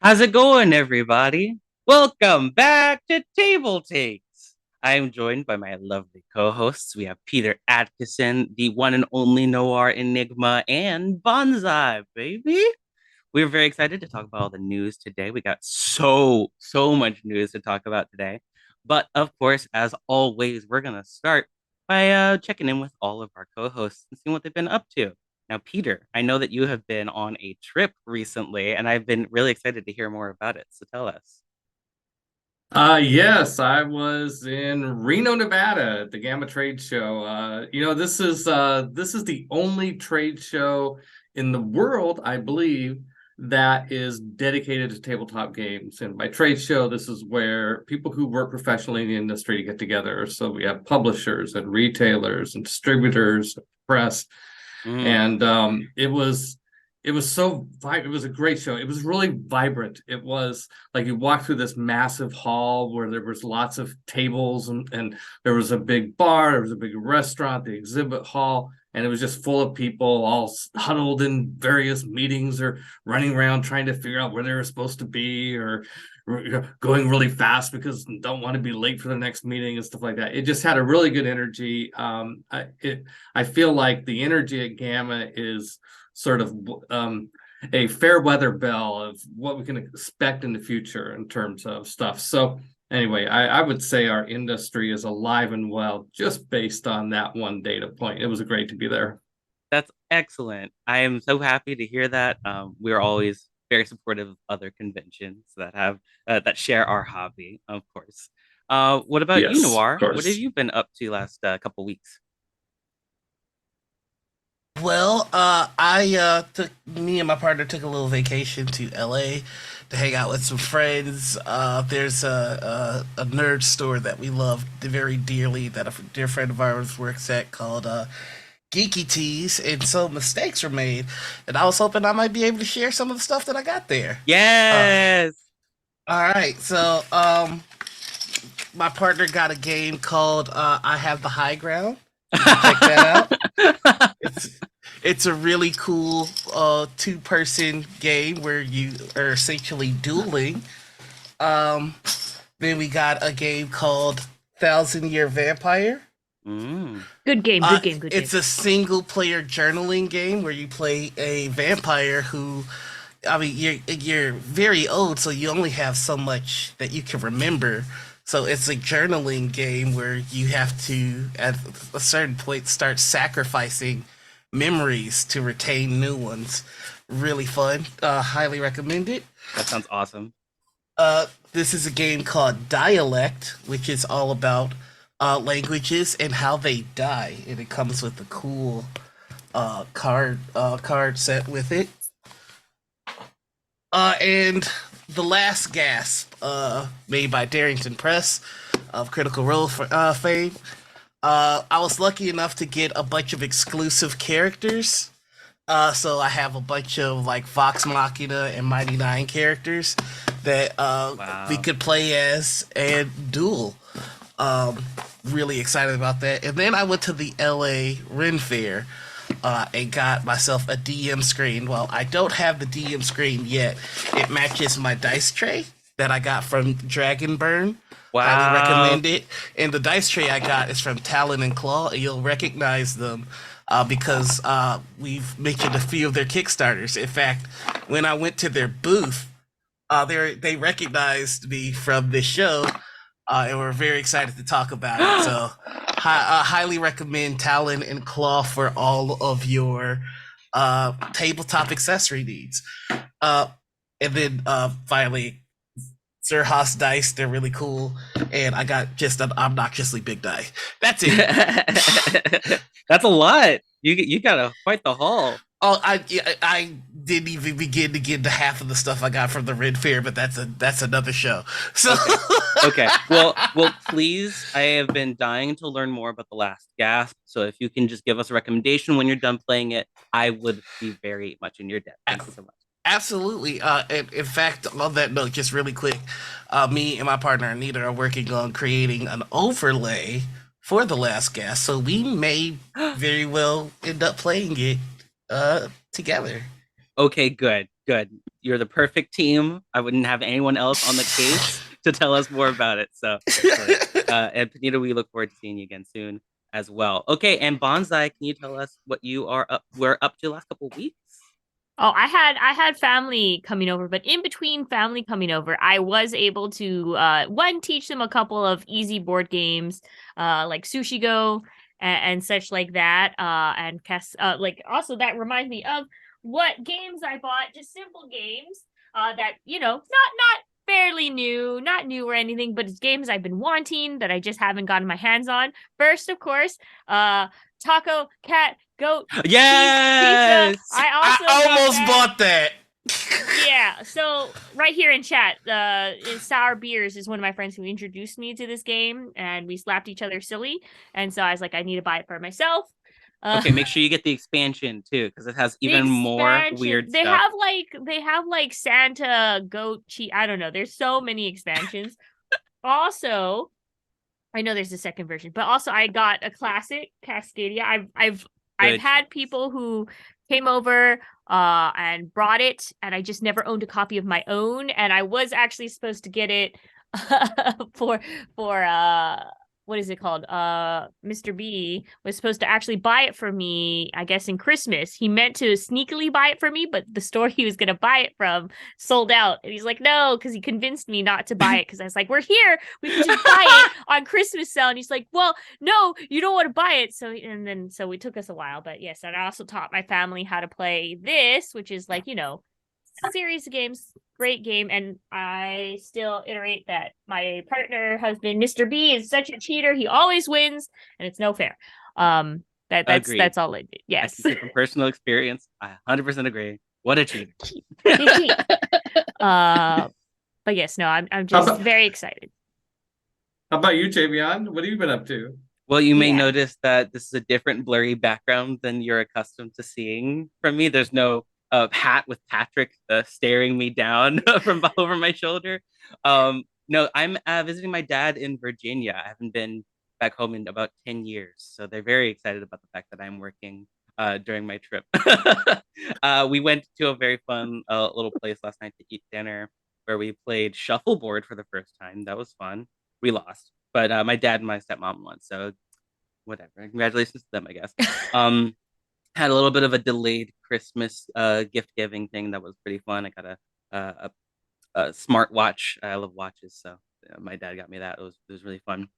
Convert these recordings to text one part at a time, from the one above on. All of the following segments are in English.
How's it going, everybody? Welcome back to TableTakes. I am joined by my lovely co-hosts. We have Peter Atkinson, the one and only Noir Enigma, and Bonsai, baby. We're very excited to talk about all the news today. We got so much news to talk about today. But of course, as always, we're gonna start by checking in with all of our co-hosts and seeing what they've been up to. Now, Peter, I know that you have been on a trip recently, and I've been really excited to hear more about it. So tell us. Yes, I was in Reno, Nevada at the Gamma Trade Show. This is the only trade show in the world, I believe, that is dedicated to tabletop games. And by trade show, this is where people who work professionally in the industry get together. So we have publishers and retailers and distributors, press, Mm. and it was a great show. It was really vibrant. It was like you walk through this massive hall where there was lots of tables and there was a big bar, there was a big restaurant, the exhibit hall, and it was just full of people all huddled in various meetings or running around trying to figure out where they were supposed to be or going really fast because don't want to be late for the next meeting and stuff like that. It just had a really good energy. I feel like the energy at Gamma is sort of a fair weather bell of what we can expect in the future in terms of stuff. So anyway, I would say our industry is alive and well just based on that one data point. It was great to be there. That's excellent. I am so happy to hear that. We're always very supportive of other conventions that have that share our hobby, of course. What about you, Yes, of Noir? What have course. you been up to last couple weeks? I took me and my partner took a little vacation to LA to hang out with some friends. There's a nerd store that we love very dearly that a dear friend of ours works at called Geeky Teas, and so mistakes were made, and I was hoping I might be able to share some of the stuff that I got there. Uh, Yes. all right, my partner got a game called I Have the High Ground. You should check that out. It's it's a really cool two-person game where you are essentially dueling. Um, then we got a game called Thousand Year Vampire. Mm. Good game, good game, good game. It's a single-player journaling game where you play a vampire who, I mean, you're very old, so you only have so much that you can remember. So it's a journaling game where you have to, at a certain point, start sacrificing memories to retain new ones. Really fun. Highly recommend it. That sounds awesome. This is a game called Dialect, which is all about languages and how they die, and it comes with a cool card set with it. And The Last Gasp, made by Darrington Press of Critical Role fame. I was lucky enough to get a bunch of exclusive characters. So I have a bunch of like Vox Machina and Mighty Nine characters that we Wow. could play as and duel. Um, really excited about that. And then I went to the LA Ren Fair and got myself a DM screen. Well, I don't have the DM screen yet. It matches my dice tray that I got from Dragonburn. Highly Wow. recommend it. And the dice tray I got is from Talon and Claw, and you'll recognize them because we've mentioned a few of their Kickstarters. In fact, when I went to their booth, they recognized me from this show, and we're very excited to talk about it. So, highly recommend Talon and Claw for all of your tabletop accessory needs. Uh, and then finally, Sir Haas dice, they're really cool. And I got just an obnoxiously big die. That's it. That's a lot. You got a quite the haul. Oh, I didn't even begin to get to half of the stuff I got from the Red Fair, but that's another show. So Okay. Okay. Well, please. I have been dying to learn more about the Last Gasp. So if you can just give us a recommendation when you're done playing it, I would be very much in your debt. Thank you so much. absolutely. In fact, on that note, just really quick, me and my partner Anita are working on creating an overlay for the Last Gas, so we may very well end up playing it together. Okay, good, good. you're the perfect team. I wouldn't have anyone else on the case to tell us more about it. So, and Panita, we look forward to seeing you again soon as well. Okay, and Bonsai, can you tell us what you were up to the last couple of weeks? Oh, I had family coming over, but in between family coming over, I was able to one teach them a couple of easy board games, like Sushi Go and such like that. And like also that reminds me of what games I bought, just simple games, that not fairly new, not new or anything, but it's games I've been wanting that I just haven't gotten my hands on. First, of course, Taco Cat Goat Yes, Pizza. I also almost bought that. Yeah, so right here in chat, Sour Beers is one of my friends who introduced me to this game, and we slapped each other silly, and so I was like, I need to buy it for myself. Okay, make sure you get the expansion too, because it has even more weird they stuff. They have like Santa Goat Cheese. I don't know. There's so many expansions. Also, I know there's a second version, but also I got a classic Cascadia. I've Good had choice. people who came over and brought it, and I just never owned a copy of my own, and I was actually supposed to get it for what is it called? Mr. B was supposed to actually buy it for me, I guess in Christmas. He meant to sneakily buy it for me, but the store he was gonna buy it from sold out. And he's like, no, because he convinced me not to buy it because I was like, we're here, we can just buy it on Christmas sale. And he's like, well, no, you don't want to buy it. So it took us a while. But yes, and I also taught my family how to play this, which is like, series of games, great game. And I still iterate that my partner husband, Mr. B, is such a cheater. He always wins, and it's no fair. That's all I did. Yes. I can say from personal experience, I 100% agree. What a cheater. They cheat. But yes, no, I'm just very excited. How about you, Javion? What have you been up to? Well, you may Yeah. notice that this is a different blurry background than you're accustomed to seeing from me. There's no hat with Patrick staring me down from over my shoulder. No, I'm visiting my dad in Virginia. I haven't been back home in about 10 years. So they're very excited about the fact that I'm working during my trip. We went to a very fun little place last night to eat dinner where we played shuffleboard for the first time. That was fun. We lost, but my dad and my stepmom won. So whatever. Congratulations to them, I guess. Had a little bit of a delayed Christmas gift giving thing that was pretty fun. I got a smart watch. I love watches, so my dad got me that. It was really fun.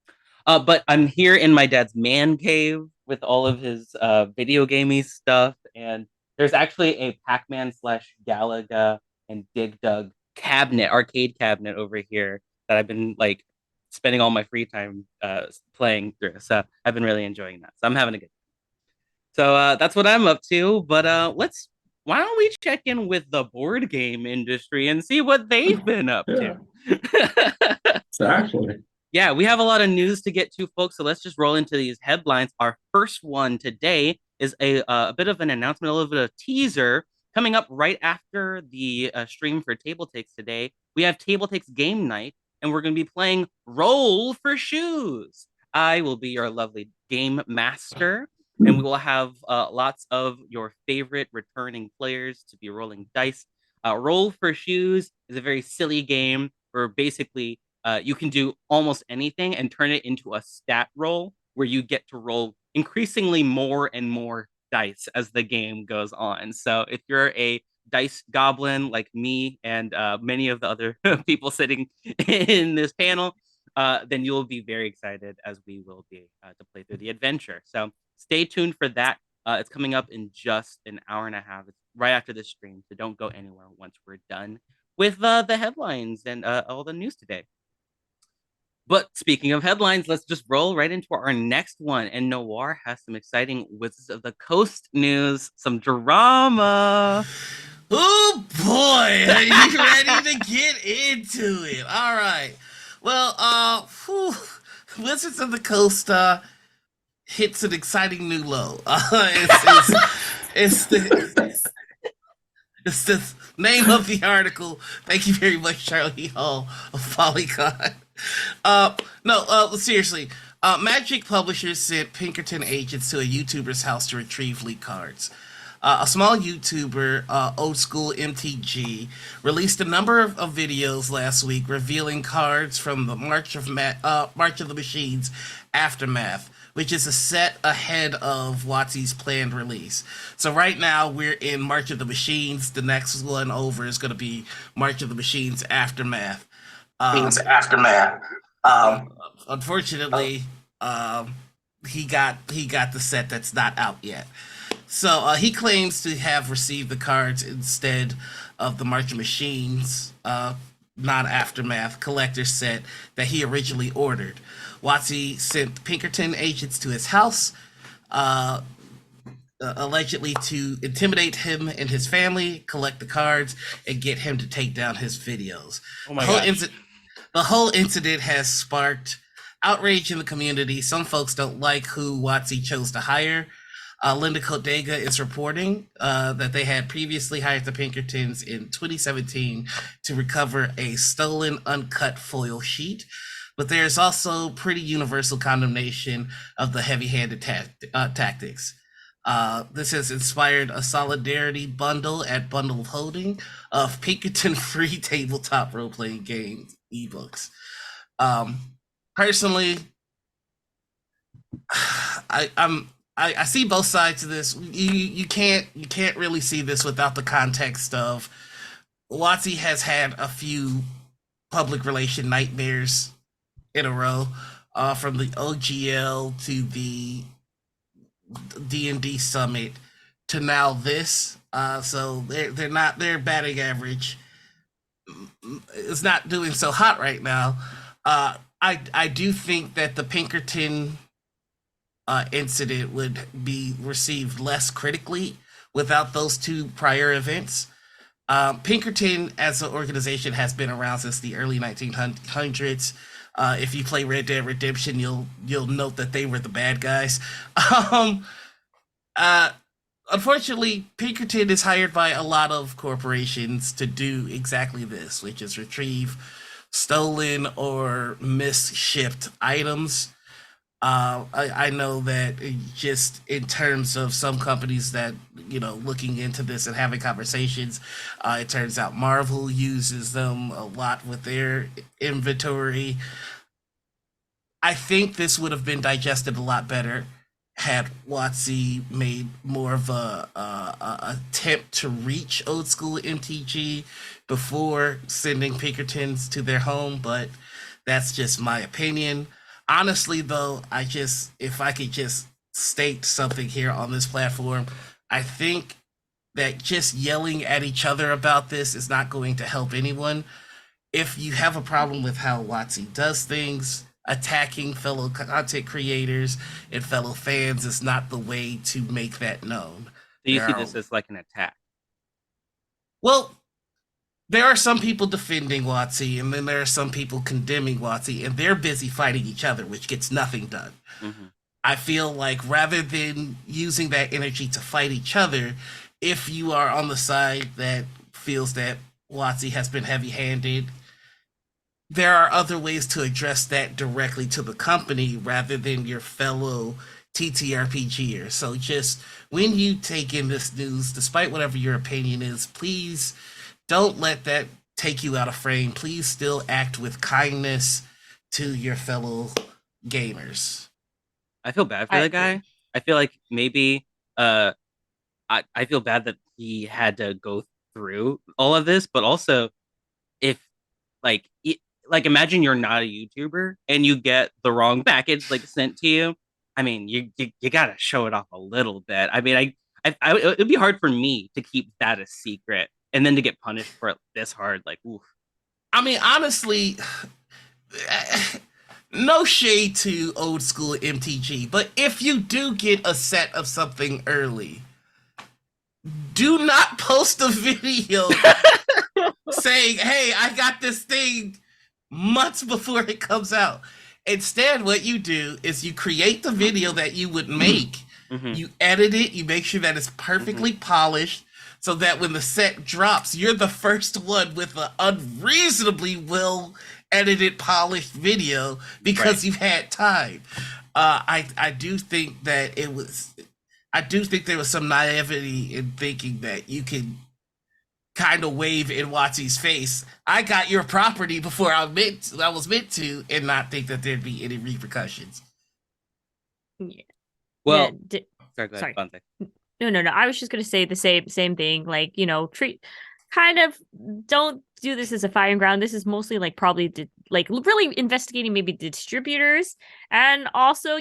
But I'm here in my dad's man cave with all of his video gamey stuff, and there's actually a Pac-Man slash Galaga and Dig Dug arcade cabinet over here that I've been like spending all my free time playing through. So I've been really enjoying that. So I'm having a good time. So that's what I'm up to. But why don't we check in with the board game industry and see what they've been up to? Exactly. Yeah, we have a lot of news to get to, folks. So let's just roll into these headlines. Our first one today is a bit of an announcement, a little bit of a teaser coming up right after the stream for TableTakes today. We have TableTakes game night, and we're going to be playing Roll for Shoes. I will be your lovely game master, and we will have lots of your favorite returning players to be rolling dice. Roll for Shoes is a very silly game where basically you can do almost anything and turn it into a stat roll where you get to roll increasingly more and more dice as the game goes on. So if you're a dice goblin like me and many of the other people sitting in this panel, then you'll be very excited as we will be to play through the adventure. So stay tuned for that. It's coming up in just an hour and a half. It's right after this stream, so don't go anywhere once we're done with the headlines and all the news today. But speaking of headlines, let's just roll right into our next one. And Noir has some exciting Wizards of the Coast news, some drama. Oh boy, are you ready to get into it? All right. Well, Wizards of the Coast hits an exciting new low. It's the name of the article. Thank you very much, Charlie Hall of Polygon. Seriously. Magic publishers sent Pinkerton agents to a YouTuber's house to retrieve leaked cards. A small YouTuber, Old School MTG, released a number of videos last week revealing cards from the March of the Machines Aftermath, which is a set ahead of WotC's planned release. So right now we're in March of the Machines. The next one over is going to be March of the Machines Aftermath. Aftermath. Unfortunately, he got the set that's not out yet. So he claims to have received the cards instead of the March of Machines non-aftermath collector set that he originally ordered. WotC sent Pinkerton agents to his house, allegedly to intimidate him and his family, collect the cards, and get him to take down his videos. Oh my gosh. The whole incident has sparked outrage in the community. Some folks don't like who WotC chose to hire. Linda Codega is reporting that they had previously hired the Pinkertons in 2017 to recover a stolen uncut foil sheet. But there's also pretty universal condemnation of the heavy-handed tactics. This has inspired a solidarity bundle at Bundle of Holding of Pinkerton free tabletop role-playing games ebooks. Personally, I see both sides of this. You can't really see this without the context of WotC has had a few public relation nightmares in a row, from the OGL to the D&D summit to now this. So their batting average is not doing so hot right now. I do think that the Pinkerton incident would be received less critically without those two prior events. Pinkerton as an organization has been around since the early 1900s. If you play Red Dead Redemption, you'll note that they were the bad guys. Unfortunately, Pinkerton is hired by a lot of corporations to do exactly this, which is retrieve stolen or misshipped items. I know that just in terms of some companies that, looking into this and having conversations, it turns out Marvel uses them a lot with their inventory. I think this would have been digested a lot better had WotC made more of a attempt to reach Old School MTG before sending Pinkertons to their home, but that's just my opinion. Honestly, though, if I could just state something here on this platform, I think that just yelling at each other about this is not going to help anyone. If you have a problem with how WotC does things, attacking fellow content creators and fellow fans is not the way to make that known. Do you see this as like an attack? Well, there are some people defending WotC, and then there are some people condemning WotC, and they're busy fighting each other, which gets nothing done. Mm-hmm. I feel like rather than using that energy to fight each other, if you are on the side that feels that WotC has been heavy-handed, there are other ways to address that directly to the company rather than your fellow TTRPGers. So just when you take in this news, despite whatever your opinion is, please don't let that take you out of frame. Please still act with kindness to your fellow gamers. I feel bad for the guy. I feel like maybe I feel bad that he had to go through all of this, but also if like imagine you're not a YouTuber and you get the wrong package sent to you. I mean, you gotta show it off a little bit. I mean, it'd be hard for me to keep that a secret and then to get punished for it this hard. Oof. I mean, honestly, no shade to Old School MTG, but if you do get a set of something early, do not post a video saying, "Hey, I got this thing," months before it comes out. Instead, what you do is you create the video that you would make, you edit it, you make sure that it's perfectly polished, so that when the set drops, you're the first one with an unreasonably well edited, polished video because you've had time. I do think that it was I do think there was some naivety in thinking that you can kind of wave in Watsy's face, I got your property before I was meant to, and not think that there'd be any repercussions. Yeah. Well, Yeah, sorry, go ahead, sorry. Bonte. No. I was just gonna say the same thing. Like, don't do this as a firing ground. This is mostly like probably like really investigating maybe distributors, and also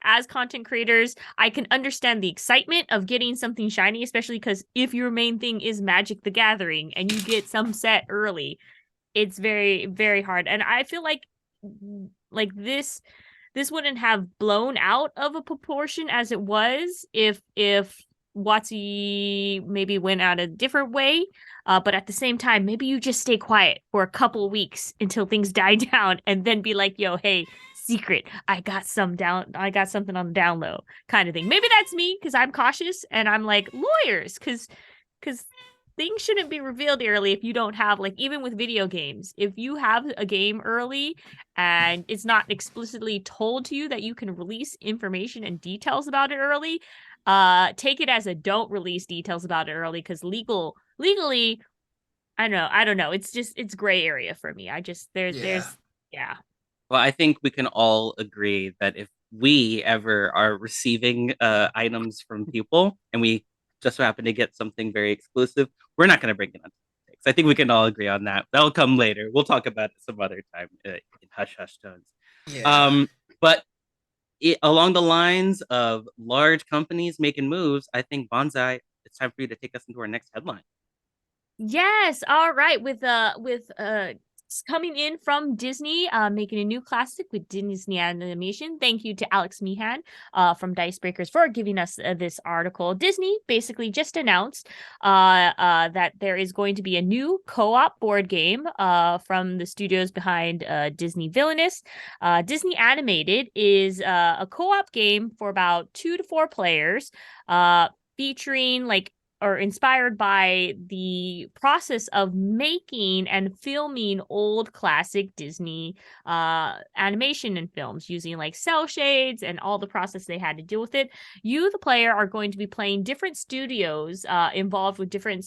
as content creators, I can understand the excitement of getting something shiny, especially because if your main thing is Magic the Gathering and you get some set early, it's very very hard. And I feel like this wouldn't have blown out of a proportion as it was if Watsy maybe went out a different way. But at the same time, maybe you just stay quiet for a couple weeks until things die down, and then be like, "Yo, hey, secret, I got something on the down low," kind of thing. Maybe that's me because I'm cautious and I'm like lawyers, because things shouldn't be revealed early if you don't have, like, even with video games, if you have a game early and it's not explicitly told to you that you can release information and details about it early, take it as a don't release details about it early, because legally, I don't know, it's gray area for me. I just there's yeah. Well, I think we can all agree that if we ever are receiving items from people and we just so happen to get something very exclusive, we're not going to bring it on TableTakes. I think we can all agree on that. That'll come later. We'll talk about it some other time in hush hush tones. Yeah. But along the lines of large companies making moves, I think Bonsai, it's time for you to take us into our next headline. Yes, all right. With coming in from Disney, making a new classic with Disney animation. Thank you to Alex Meehan from Dicebreakers for giving us this article. Disney basically just announced that there is going to be a new co-op board game from the studios behind Disney Villainous. Disney Animated is a co-op game for about 2 to 4 players, featuring like or inspired by the process of making and filming old classic Disney animation and films using like cell shades and all the process they had to deal with it. You, the player, are going to be playing different studios involved with different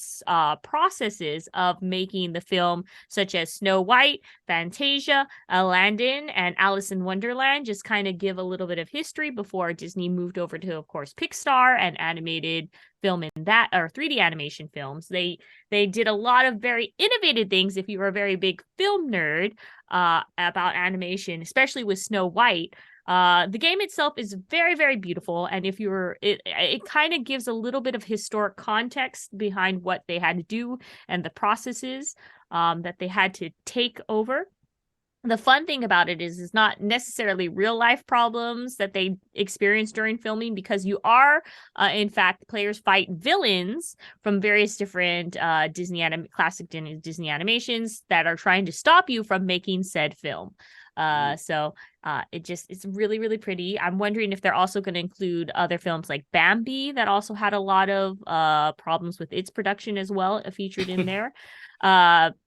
processes of making the film, such as Snow White, Fantasia, Aladdin, and Alice in Wonderland. Just kind of give a little bit of history before Disney moved over to, of course, Pixar and animated film in that, or 3D animation films. They did a lot of very innovative things if you were a very big film nerd about animation, especially with Snow White. The game itself is very, very beautiful, and if you're it kind of gives a little bit of historic context behind what they had to do and the processes that they had to take over. The fun thing about it is not necessarily real life problems that they experience during filming, because you are, in fact, players fight villains from various different classic Disney animations that are trying to stop you from making said film. So it's really, really pretty. I'm wondering if they're also going to include other films like Bambi that also had a lot of problems with its production as well, featured in there.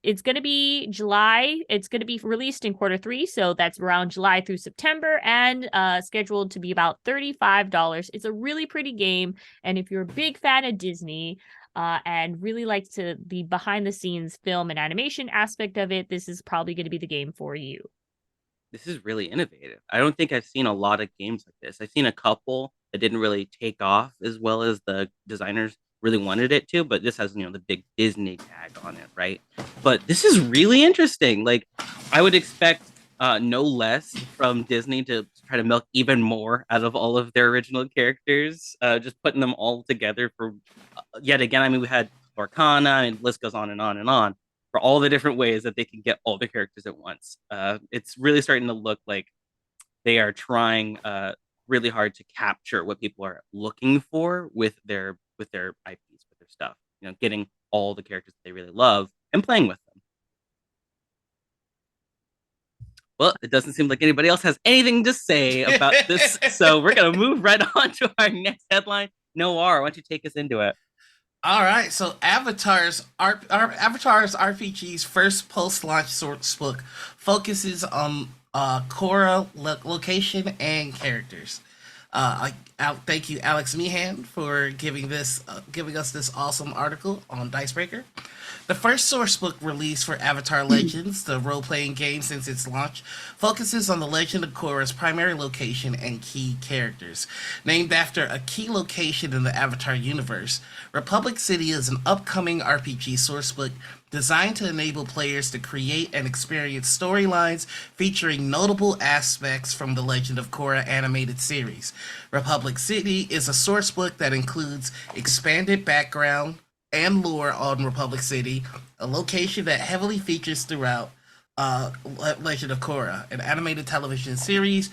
It's going to be July. It's going to be released in Q3, so that's around July through September, and scheduled to be about $35. It's a really pretty game, and if you're a big fan of Disney and really like to the behind the scenes film and animation aspect of it, this is probably going to be the game for you. This is really innovative. I don't think I've seen a lot of games like this. I've seen a couple that didn't really take off as well as the designers really wanted it to, but this has, the big Disney tag on it, right? But this is really interesting. Like, I would expect no less from Disney to try to milk even more out of all of their original characters, just putting them all together for yet again. I mean, we had Lorcana, and the list goes on and on and on for all the different ways that they can get all the characters at once. It's really starting to look like they are trying really hard to capture what people are looking for with their IPs, with their stuff. Getting all the characters that they really love and playing with them. Well, it doesn't seem like anybody else has anything to say about this, so we're gonna move right on to our next headline. Noir, why don't you take us into it? All right, so Avatar's RPG's first post-launch sourcebook focuses on Korra location and characters. Thank you, Alex Meehan, for giving us this awesome article on Dicebreaker. The first sourcebook released for Avatar Legends, the role-playing game since its launch, focuses on the Legend of Korra's primary location and key characters. Named after a key location in the Avatar universe, Republic City is an upcoming RPG sourcebook designed to enable players to create and experience storylines featuring notable aspects from the Legend of Korra animated series. Republic City is a sourcebook that includes expanded background and lore on Republic City, a location that heavily features throughout Legend of Korra, an animated television series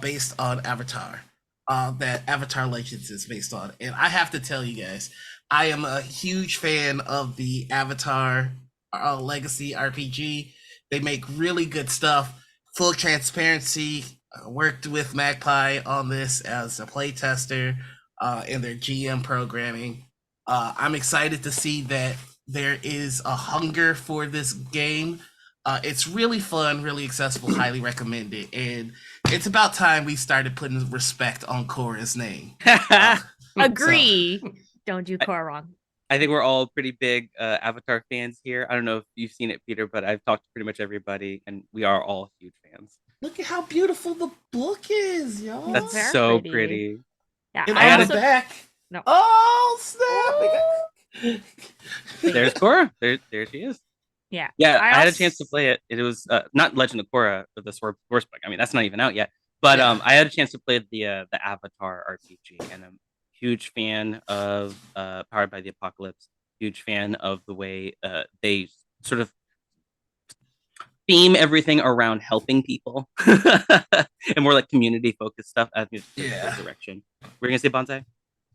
based on Avatar, that Avatar Legends is based on. And I have to tell you guys, I am a huge fan of the Avatar Legacy RPG. They make really good stuff. Full transparency, worked with Magpie on this as a playtester in their GM programming. I'm excited to see that there is a hunger for this game. It's really fun, really accessible, highly recommended, and it's about time we started putting respect on Korra's name. Agree. Don't do Korra wrong. I think we're all pretty big Avatar fans here. I don't know if you've seen it, Peter, but I've talked to pretty much everybody, and we are all huge fans. Look at how beautiful the book is, y'all. That's Very so pretty. pretty. Yeah, And I on also the back. No. Oh, snap. There's Korra. There she is. yeah. Yeah, I had a also- chance to play it. It was not Legend of Korra, but the Source Book. I mean, that's not even out yet. But Yeah. I had a chance to play the Avatar RPG, and I'm a huge fan of Powered by the Apocalypse. Huge fan of the way they sort of theme everything around helping people and more like community focused stuff. I think it's a good direction. We're gonna say Bonsai.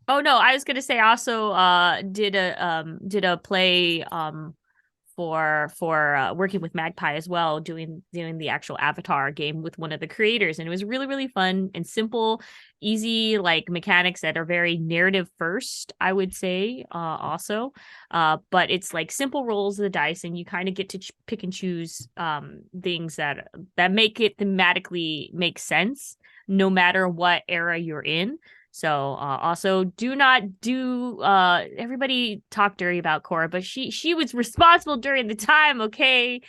Oh no, I was gonna say I also did a play for working with Magpie as well, doing the actual Avatar game with one of the creators, and it was really fun and simple, easy, like mechanics that are very narrative first, I would say, also, but it's like simple rolls of the dice, and you kind of get to pick and choose things that make it thematically make sense, no matter what era you're in. So also do not do everybody talk dirty about Korra, but she was responsible during the time, okay?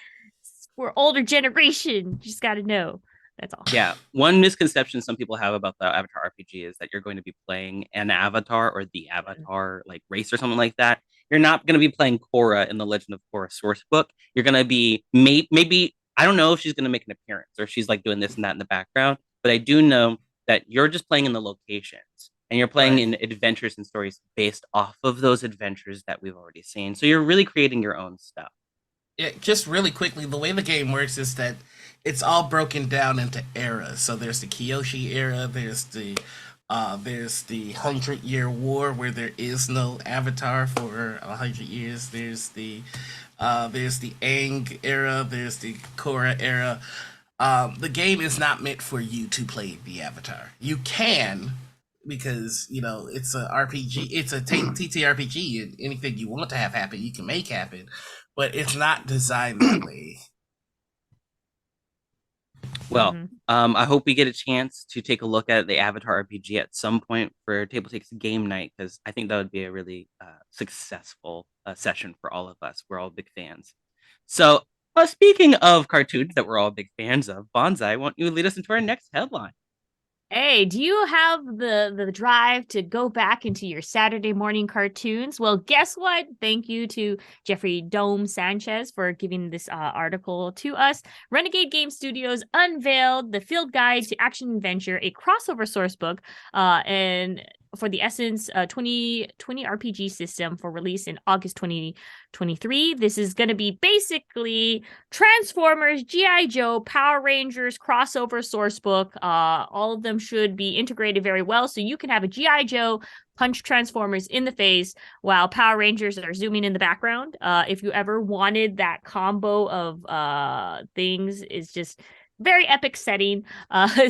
We're older generation. Just gotta know. That's all. Yeah. One misconception some people have about the Avatar RPG is that you're going to be playing an avatar or the avatar like race or something like that. You're not going to be playing Korra in the Legend of Korra source book. You're going to be maybe I don't know if she's going to make an appearance or she's like doing this and that in the background, but I do know that you're just playing in the locations and you're playing in adventures and stories based off of those adventures that we've already seen. So you're really creating your own stuff. Yeah, just really quickly, the way the game works is that it's all broken down into eras. So there's the Kyoshi era, there's the 100-Year War where there is no avatar for 100 years. There's the Aang era, there's the Korra era. The game is not meant for you to play the avatar. You can, because it's a RPG, it's a TTRPG, and anything you want to have happen, you can make happen. But it's not designed that way. Well, I hope we get a chance to take a look at the Avatar RPG at some point for TableTakes game night, because I think that would be a really successful session for all of us. We're all big fans. So, speaking of cartoons that we're all big fans of, Bonsai, won't you lead us into our next headline? Hey, do you have the drive to go back into your Saturday morning cartoons? Well, guess what? Thank you to Jeffrey Dome Sanchez for giving this article to us. Renegade Game Studios unveiled the Field Guide to Action Adventure, a crossover source book, and for the Essence 2020 RPG system for release in August 2023. This is going to be basically Transformers, G.I. Joe, Power Rangers, crossover source book. All of them should be integrated very well, so you can have a G.I. Joe punch Transformers in the face while Power Rangers are zooming in the background. If you ever wanted that combo of things, is just very epic setting.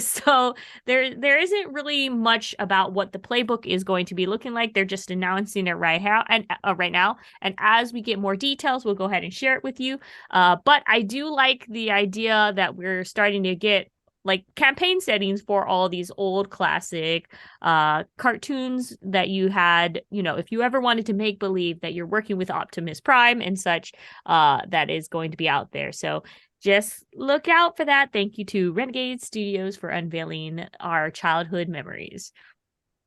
So there isn't really much about what the playbook is going to be looking like. They're just announcing it right now. And as we get more details, we'll go ahead and share it with you. But I do like the idea that we're starting to get like campaign settings for all these old classic cartoons that you had, if you ever wanted to make believe that you're working with Optimus Prime and such, that is going to be out there. So just look out for that. Thank you to Renegade Studios for unveiling our childhood memories.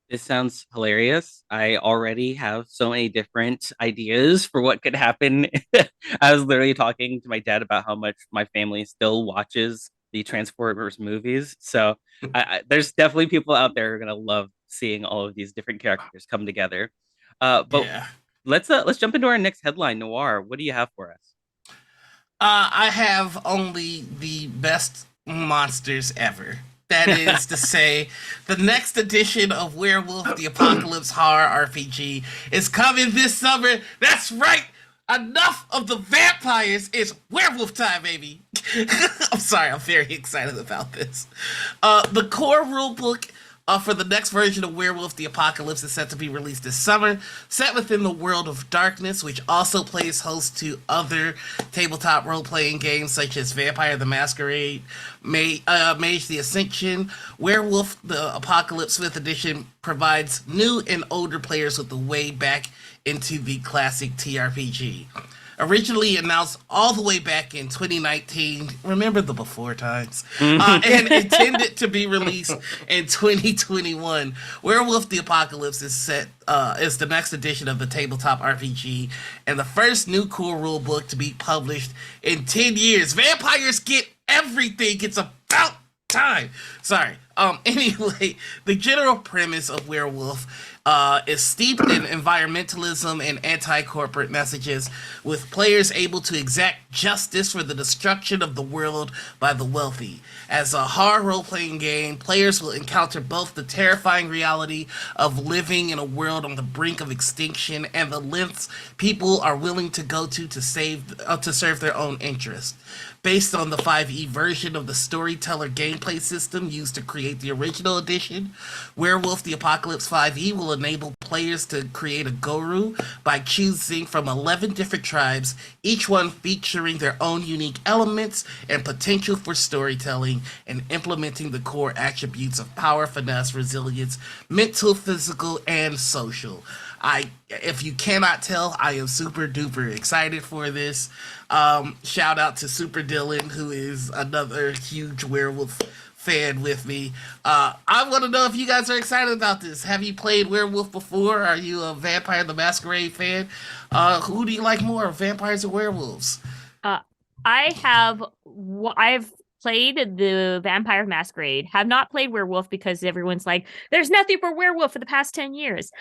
This sounds hilarious. I already have so many different ideas for what could happen. I was literally talking to my dad about how much my family still watches the Transformers movies. So there's definitely people out there who are gonna love seeing all of these different characters come together. But Yeah. let's jump into our next headline, Noir. What do you have for us? I have only the best monsters ever. That is to say, the next edition of Werewolf the Apocalypse Horror RPG is coming this summer. That's right! Enough of the vampires! It's werewolf time, baby! I'm sorry, I'm very excited about this. The core rulebook for the next version of Werewolf the Apocalypse is set to be released this summer, set within the world of Darkness, which also plays host to other tabletop role-playing games such as Vampire the Masquerade, Mage the Ascension. Werewolf the Apocalypse 5th Edition provides new and older players with the way back into the classic TRPG. Originally announced all the way back in 2019, remember the before times, and intended to be released in 2021. Werewolf the Apocalypse is the next edition of the tabletop RPG, and the first new core rule book to be published in 10 years. Vampires get everything. It's about time. Sorry. Anyway, the general premise of Werewolf is steeped in environmentalism and anti-corporate messages, with players able to exact justice for the destruction of the world by the wealthy. As a horror role-playing game, players will encounter both the terrifying reality of living in a world on the brink of extinction and the lengths people are willing to go to serve their own interests. Based on the 5e version of the storyteller gameplay system used to create the original edition, Werewolf the Apocalypse 5e will enable players to create a Goru by choosing from 11 different tribes, each one featuring their own unique elements and potential for storytelling, and implementing the core attributes of power, finesse, resilience, mental, physical, and social. If you cannot tell, I am super duper excited for this. Shout out to Super Dylan, who is another huge werewolf fan with me. I want to know if you guys are excited about this. Have you played Werewolf before? Are you a Vampire the Masquerade fan? Who do you like more, vampires or werewolves? I've played the Vampire Masquerade, have not played Werewolf because everyone's like, there's nothing for Werewolf for the past 10 years.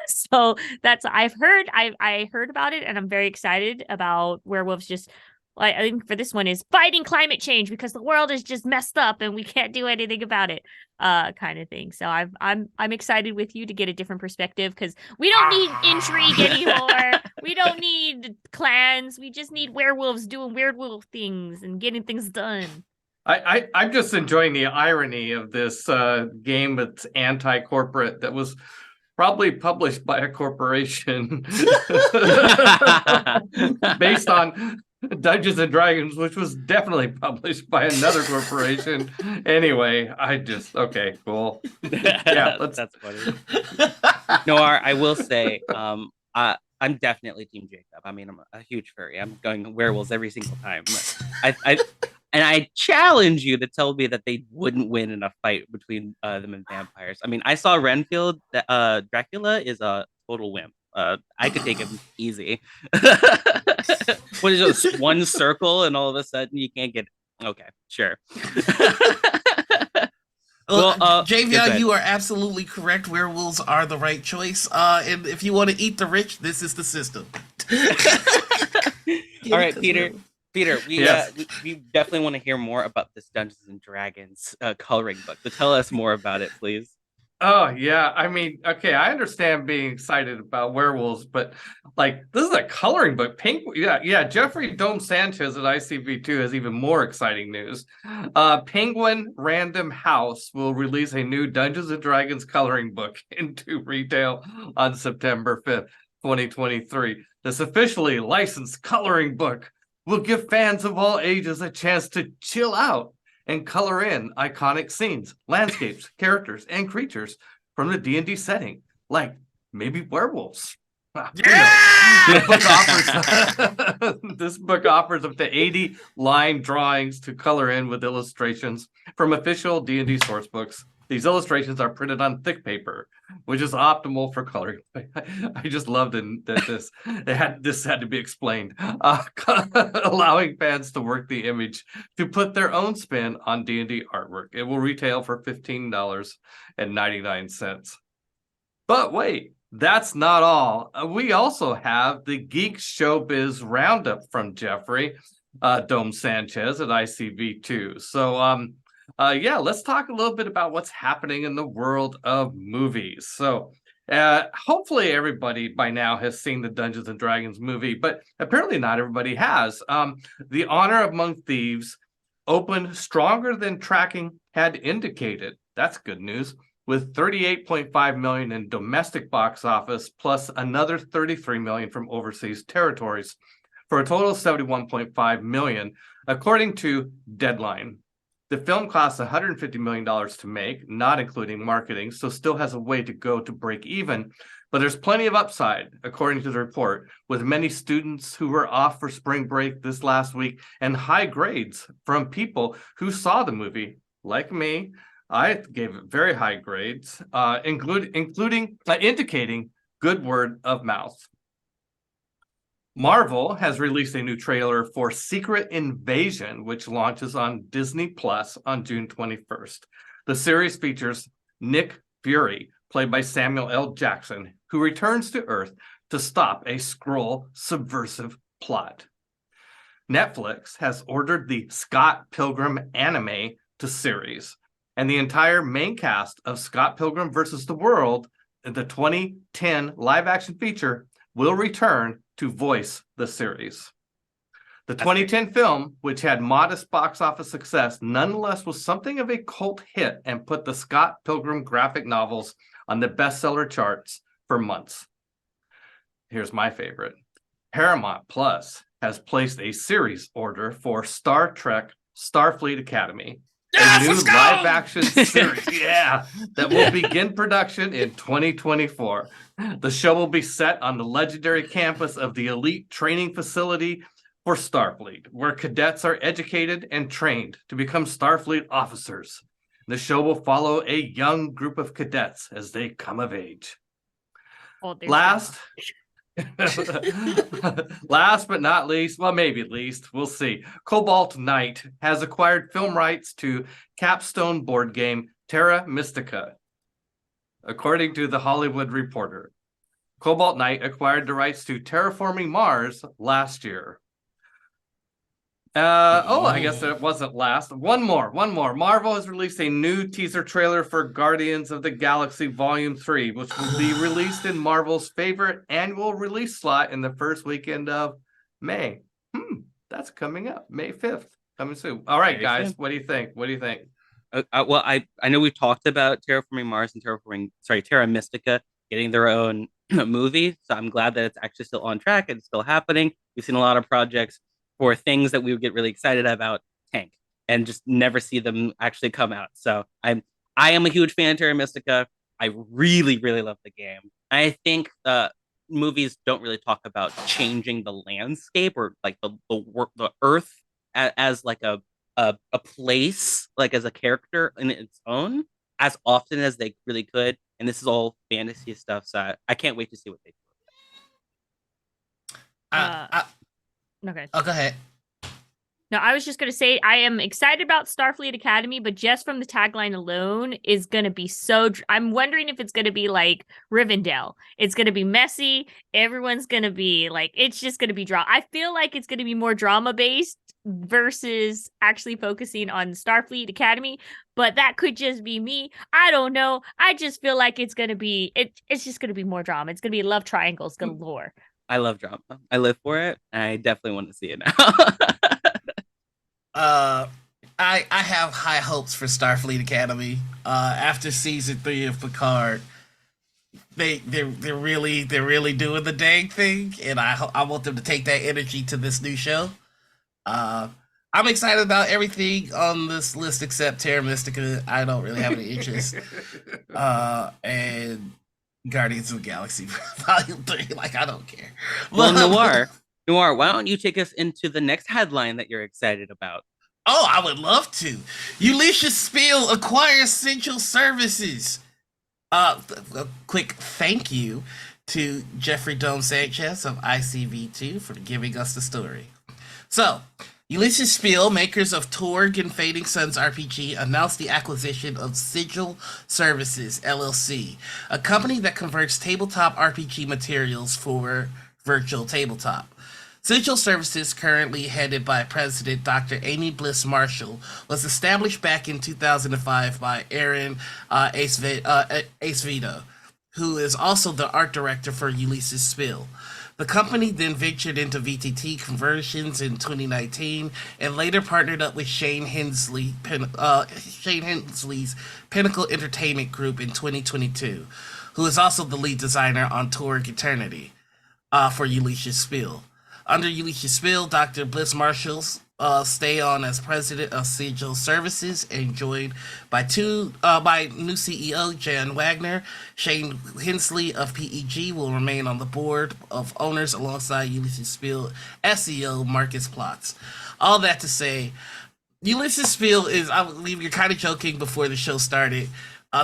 So that's, I heard about it, and I'm very excited about Werewolves. Just I think for this one is fighting climate change because the world is just messed up and we can't do anything about it, kind of thing. So I'm excited with you to get a different perspective, because we don't need intrigue anymore. We don't need clans. We just need werewolves doing werewolf things and getting things done. I'm just enjoying the irony of this game that's anti-corporate that was probably published by a corporation based on Dungeons and Dragons, which was definitely published by another corporation. Anyway, okay, cool. Yeah, That's funny. Noir, I will say, I'm definitely Team Jacob. I mean, I'm a huge furry. I'm going werewolves every single time. I challenge you to tell me that they wouldn't win in a fight between them and vampires. I mean, I saw Renfield. Dracula is a total wimp. I could take him easy. What is this, one circle and all of a sudden you can't get? Okay, sure. Well, Javion, you are absolutely correct. Werewolves are the right choice. And if you want to eat the rich, this is the system. All right, Peter, we definitely want to hear more about this Dungeons and Dragons coloring book. So tell us more about it, please. Oh, yeah. I mean, okay, I understand being excited about werewolves, but like, this is a coloring book. Jeffrey Dome Sanchez at ICV2 has even more exciting news. Penguin Random House will release a new Dungeons and Dragons coloring book into retail on September 5th, 2023. This officially licensed coloring book will give fans of all ages a chance to chill out and color in iconic scenes, landscapes, characters, and creatures from the D&D setting, like maybe werewolves. Yeah! This book offers up to 80 line drawings to color in with illustrations from official D&D source books. These illustrations are printed on thick paper, which is optimal for coloring. I just loved that this had to be explained, allowing fans to work the image to put their own spin on D&D artwork. It will retail for $15.99. But wait, that's not all. We also have the Geek Showbiz Roundup from Jeffrey Dome Sanchez at ICV2. So, yeah, let's talk a little bit about what's happening in the world of movies. So, hopefully everybody by now has seen the Dungeons and Dragons movie, but apparently not everybody has. The Honor Among Thieves opened stronger than tracking had indicated. That's good news. With 38.5 million in domestic box office, plus another 33 million from overseas territories, for a total of 71.5 million, according to Deadline. The film costs $150 million to make, not including marketing, so still has a way to go to break even. But there's plenty of upside, according to the report, with many students who were off for spring break this last week and high grades from people who saw the movie, like me. I gave it very high grades, indicating good word of mouth. Marvel has released a new trailer for Secret Invasion, which launches on Disney Plus on June 21st. The series features Nick Fury, played by Samuel L. Jackson, who returns to Earth to stop a Skrull subversive plot. Netflix has ordered the Scott Pilgrim anime to series, and the entire main cast of Scott Pilgrim vs. the World, the 2010 live-action feature, will return to voice the series. The 2010 film, which had modest box office success, nonetheless was something of a cult hit and put the Scott Pilgrim graphic novels on the bestseller charts for months. Here's my favorite. Paramount Plus has placed a series order for Star Trek Starfleet Academy, a new live-action series, that will begin production in 2024. The show will be set on the legendary campus of the elite training facility for Starfleet, where cadets are educated and trained to become Starfleet officers. The show will follow a young group of cadets as they come of age. Last but not least, well, maybe at least, we'll see. Cobalt Knight has acquired film rights to Capstone board game Terra Mystica, according to The Hollywood Reporter. Cobalt Knight acquired the rights to Terraforming Mars last year. I guess it wasn't last. One more. Marvel has released a new teaser trailer for Guardians of the Galaxy Volume 3, which will be released in Marvel's favorite annual release slot in the first weekend of May. That's coming up. May 5th. Coming soon. All right, guys. What do you think? Well, I know we've talked about Terraforming Mars and Terra Mystica getting their own movie. So I'm glad that it's actually still on track and it's still happening. We've seen a lot of projects for things that we would get really excited about tank and just never see them actually come out. So I am a huge fan of Terra Mystica. I really, really love the game. I think movies don't really talk about changing the landscape or like the Earth as like a place, like as a character in its own, as often as they really could. And this is all fantasy stuff, so I can't wait to see what they do. Okay. Oh, go ahead. No, I was just going to say I am excited about Starfleet Academy, but just from the tagline alone is going to be so... I'm wondering if it's going to be like Rivendell. It's going to be messy. Everyone's going to be like... It's just going to be drama. I feel like it's going to be more drama-based versus actually focusing on Starfleet Academy, but that could just be me. I don't know. I just feel like it's going to be... It's just going to be more drama. It's going to be love triangles galore. I love drama. I live for it. And I definitely want to see it now. I have high hopes for Starfleet Academy. After season 3 of Picard, they're really doing the dang thing, and I want them to take that energy to this new show. I I'm excited about everything on this list except Terra Mystica. I don't really have any interest. And Guardians of the Galaxy Volume 3. Like, I don't care. Well, Noir, why don't you take us into the next headline that you're excited about? Oh, I would love to. Ulysses Spiel acquires Central Services. A quick thank you to Jeffrey Dome Sanchez of ICV2 for giving us the story. So, Ulysses Spiel, makers of Torg and Fading Suns RPG, announced the acquisition of Sigil Services, LLC, a company that converts tabletop RPG materials for virtual tabletop. Sigil Services, currently headed by President Dr. Amy Bliss Marshall, was established back in 2005 by Aaron Acevedo, who is also the art director for Ulysses Spill. The company then ventured into VTT conversions in 2019 and later partnered up with Shane Hensley's Pinnacle Entertainment Group in 2022, who is also the lead designer on Torg Eternity for Ulysses Spill. Under Ulysses Spill, Dr. Bliss Marshalls stay on as president of Sigil Services and joined by new CEO Jan Wagner. Shane Hensley of PEG will remain on the board of owners alongside Ulysses Spill SEO Marcus Plotz. All that to say, Ulysses Spill is, I believe you're kind of joking before the show started.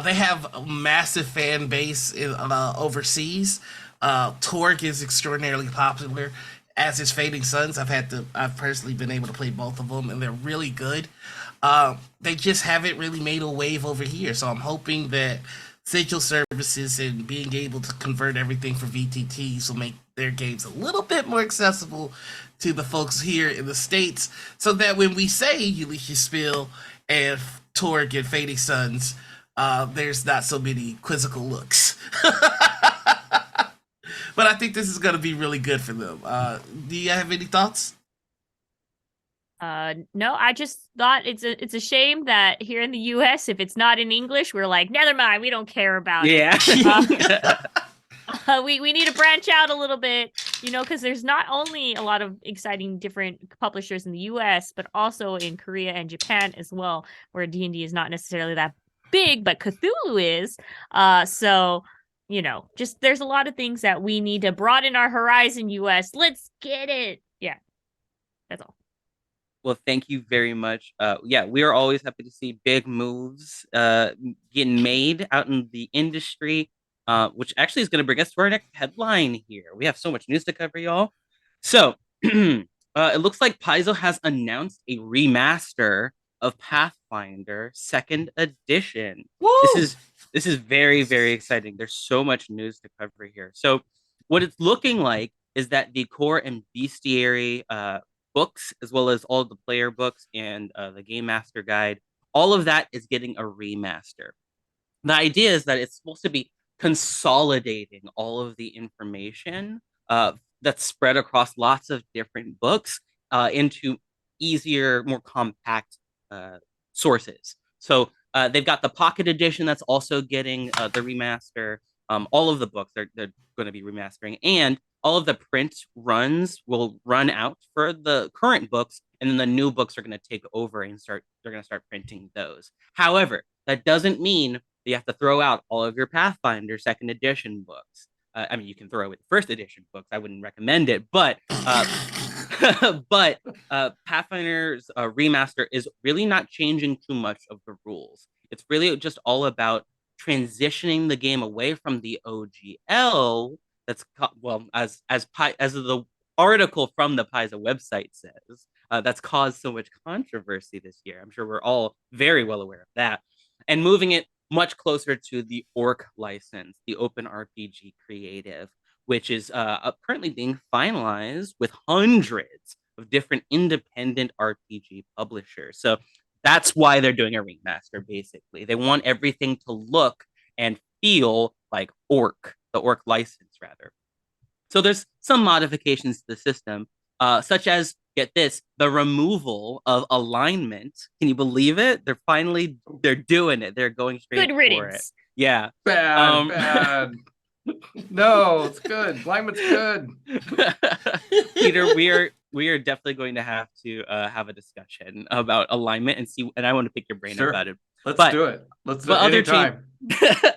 They have a massive fan base overseas. Torg is extraordinarily popular, as is Fading Suns. I've personally been able to play both of them, and they're really good. They just haven't really made a wave over here, so I'm hoping that Sigil Services and being able to convert everything for VTTs will make their games a little bit more accessible to the folks here in the States, so that when we say Ulysses Spill and Torg and Fading Suns, there's not so many quizzical looks. But I think this is going to be really good for them. Do you have any thoughts? No, I just thought it's a shame that here in the US, if it's not in English, we're like, never mind, we don't care about it. We need to branch out a little bit, because there's not only a lot of exciting different publishers in the US, but also in Korea and Japan as well, where D&D is not necessarily that big, but Cthulhu is. So just there's a lot of things that we need to broaden our horizon, US. Let's get it. Yeah, that's all. Well, thank you very much. We are always happy to see big moves getting made out in the industry, which actually is going to bring us to our next headline here. We have so much news to cover, y'all. So it looks like Paizo has announced a remaster of Pathfinder 2nd Edition. Woo! This is very, very exciting. There's so much news to cover here. So what it's looking like is that the core and bestiary books, as well as all of the player books and the Game Master Guide, all of that is getting a remaster. The idea is that it's supposed to be consolidating all of the information that's spread across lots of different books into easier, more compact sources. So they've got the Pocket Edition that's also getting the remaster. All of the books they're going to be remastering, and all of the print runs will run out for the current books, and then the new books are going to take over and they're going to start printing those. However, that doesn't mean you have to throw out all of your Pathfinder 2nd Edition books. I mean, you can throw away the 1st edition books. I wouldn't recommend it, but Pathfinder's remaster is really not changing too much of the rules. It's really just all about transitioning the game away from the OGL. That's as the article from the Paizo website says, that's caused so much controversy this year. I'm sure we're all very well aware of that, and moving it much closer to the Orc license, the Open RPG Creative, which is currently being finalized with hundreds of different independent RPG publishers. So that's why they're doing a remaster, basically. They want everything to look and feel like Orc, the Orc license, rather. So there's some modifications to the system, such as, get this, the removal of alignment. Can you believe it? They're doing it. They're going straight Good riddance. for it. Yeah. Bad. No, it's good. Alignment's good. Peter, we are definitely going to have to have a discussion about alignment and see. And I want to pick your brain Sure. about it. Let's But do it. Let's do but it anytime.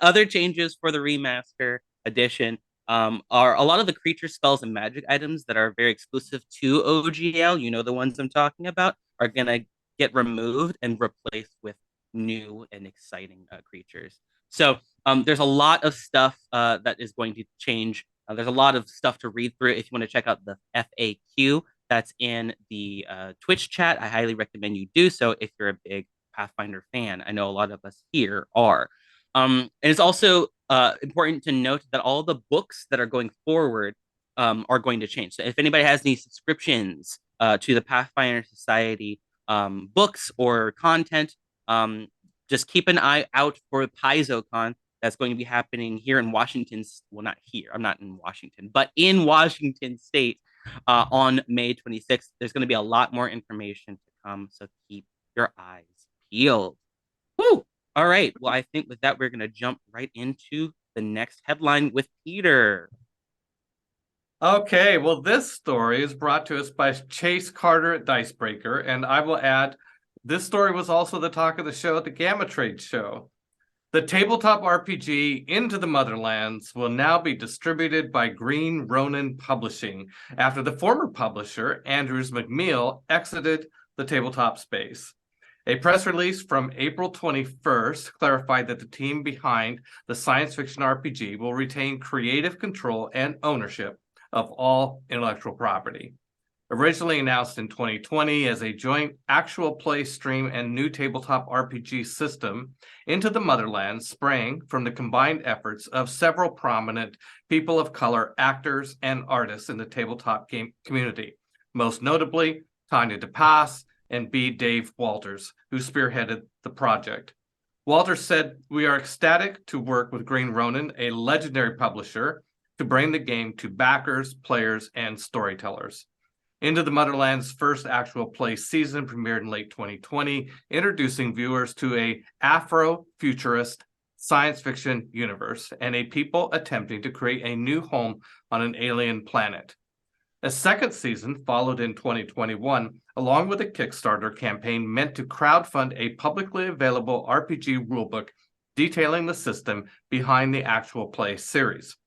other changes for the remaster edition are a lot of the creature spells and magic items that are very exclusive to OGL. You know, the ones I'm talking about are gonna get removed and replaced with new and exciting creatures. So there's a lot of stuff that is going to change. There's a lot of stuff to read through. If you want to check out the FAQ that's in the Twitch chat, I highly recommend you do so if you're a big Pathfinder fan. I know a lot of us here are. And it's also important to note that all the books that are going forward are going to change. So if anybody has any subscriptions to the Pathfinder Society books or content, just keep an eye out for PaizoCon that's going to be happening here in Washington. Well, not here. I'm not in Washington, but in Washington State on May 26th. There's going to be a lot more information to come. So keep your eyes peeled. Woo! All right. Well, I think with that, we're going to jump right into the next headline with Peter. Okay, well, this story is brought to us by Chase Carter at Dicebreaker, and I will add, this story was also the talk of the show at the Gamma Trade show. The tabletop RPG Into the Motherlands will now be distributed by Green Ronin Publishing after the former publisher, Andrews McMeel, exited the tabletop space. A press release from April 21st clarified that the team behind the science fiction RPG will retain creative control and ownership of all intellectual property. Originally announced in 2020 as a joint actual play stream and new tabletop RPG system, Into the Motherland sprang from the combined efforts of several prominent people of color actors and artists in the tabletop game community, most notably Tanya DePass and B. Dave Walters, who spearheaded the project. Walters said, "We are ecstatic to work with Green Ronin, a legendary publisher, to bring the game to backers, players, and storytellers." Into the Motherland's first actual play season premiered in late 2020, introducing viewers to a Afro-futurist science fiction universe and a people attempting to create a new home on an alien planet. A second season followed in 2021, along with a Kickstarter campaign meant to crowdfund a publicly available RPG rulebook detailing the system behind the actual play series.